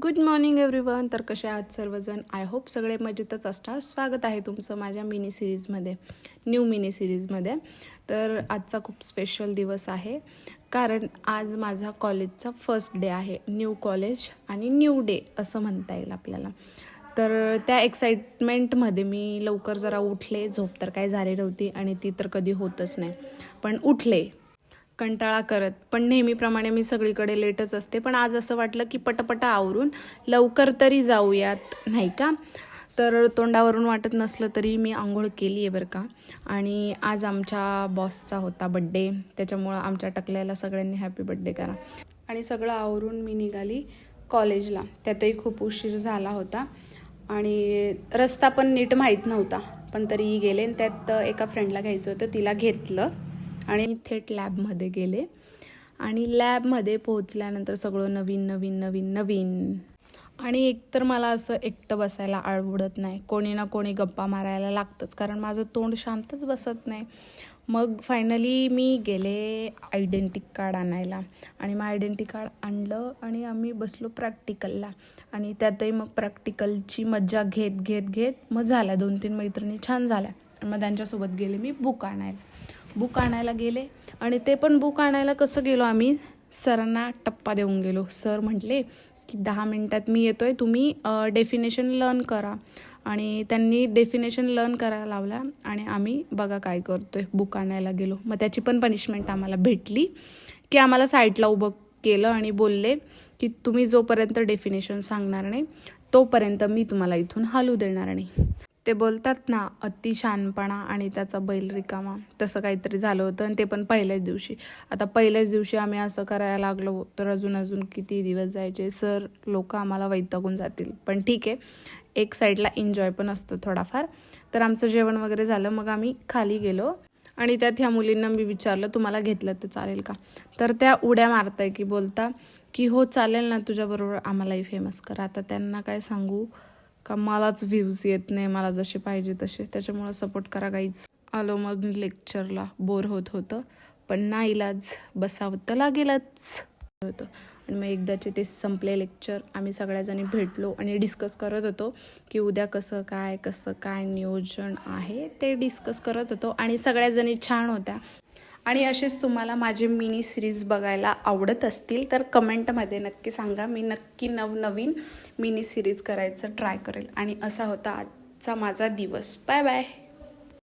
Good morning everyone. तर कसे आहात सर्वजण? आय होप सगळे मजेतच असणार. स्वागत आहे तुमचं माझ्या न्यू मिनी सिरीजमध्ये. तर आजचा खूप स्पेशल दिवस आहे, कारण आज माझा कॉलेजचा फर्स्ट डे आहे. न्यू कॉलेज आणि न्यू डे असं म्हणता येईल आपल्याला. तर त्या एक्साइटमेंटमध्ये मी लवकर जरा उठले. झोप तर काही झाली नव्हती आणि ती तर कधी होतच नाही, पण उठले कंटाळा करत. पण नेहमीप्रमाणे मी सगळीकडे लेटच असते, पण आज असं वाटलं की पटापटा आवरून लवकर तरी जाऊयात, नाही का? तर तोंडावरून वाटत नसलं तरी मी आंघोळ केली आहे बरं का. आणि आज आमच्या बॉसचा होता बड्डे, त्याच्यामुळं आमच्या टकल्याला सगळ्यांनी हॅपी बड्डे करा. आणि सगळं आवरून मी निघाली कॉलेजला. त्यातही खूप उशीर झाला होता आणि रस्ता पण नीट माहीत नव्हता, पण तरीही गेले. आणि त्यात एका फ्रेंडला घ्यायचं होतं, तिला घेतलं आणि थेट लॅबमध्ये गेले. आणि लॅबमध्ये पोहोचल्यानंतर सगळं नवीन नवीन नवीन नवीन. आणि एकतर मला असं एकटं बसायला आवडत नाही, कोणी ना कोणी गप्पा मारायला लागतंच, कारण माझं तोंड शांतच बसत नाही. मग फायनली मी गेले आयडेंटिटी कार्ड आणायला आणि मग आयडेंटिटी कार्ड आणलं आणि आम्ही बसलो प्रॅक्टिकलला. आणि त्यातही मग प्रॅक्टिकलची मज्जा घेत घेत घेत मग झाल्या 2-3 मैत्रिणी छान झाल्या. मग त्यांच्यासोबत गेले मी बुक आणायला गेले. आणि ते पण बुक आणायला कसं गेलो आम्ही, सरांना टप्पा देऊन गेलो. सर म्हटले की 10 मिनटात मी येतोय, तुम्ही डेफिनेशन लर्न करा. आणि त्यांनी डेफिनेशन लर्न करायला लावला आणि आम्ही बघा काय करतोय, बुक आणायला गेलो. मग त्याची पण पनिशमेंट आम्हाला भेटली की आम्हाला साईडला उभं केलं आणि बोलले की तुम्ही जोपर्यंत डेफिनेशन सांगणार नाही तोपर्यंत मी तुम्हाला इथून हलू देणार नाही. ते बोलतात ना, अति शहाणपणा आणि त्याचा बैल रिकामा, तसं काहीतरी झालं होतं. आणि ते पण पहिल्याच दिवशी. आता पहिल्याच दिवशी आम्ही असं करायला लागलो तर अजून किती दिवस जायचे. सर लोक आम्हाला वैतागून जातील, पण ठीक आहे, एक साईडला एन्जॉय पण असतं थोडाफार. तर आमचं जेवण वगैरे झालं, मग आम्ही खाली गेलो. आणि त्यात ह्या मुलींना मी विचारलं तुम्हाला घेतलं तर चालेल का? तर त्या उड्या मारताय की बोलता की हो चालेल ना, तुझ्याबरोबर आम्हालाही फेमस करा. आता त्यांना काय सांगू का मलाच व्ह्यूज येत नाही, मला जसे पाहिजे तसे, त्याच्यामुळं सपोर्ट करा गाईज. आलो मग लेक्चरला. बोर होत होतं, पण नाईलाज बसावं तर लागेलच होतं. आणि मग एकदाचे ते संपले लेक्चर. आम्ही सगळ्याजणी भेटलो आणि डिस्कस करत होतो की उद्या कसं काय नियोजन आहे ते डिस्कस करत होतो. आणि सगळ्याजणी छान होत्या. आणि असेच तुम्हाला माझे मिनी सिरीज बघायला आवडत असतील तर कमेंटमध्ये नक्की सांगा. मी नक्की नवनवीन मिनी सिरीज करायचं ट्राय करेल. आणि असा होता आजचा माझा दिवस. Bye bye.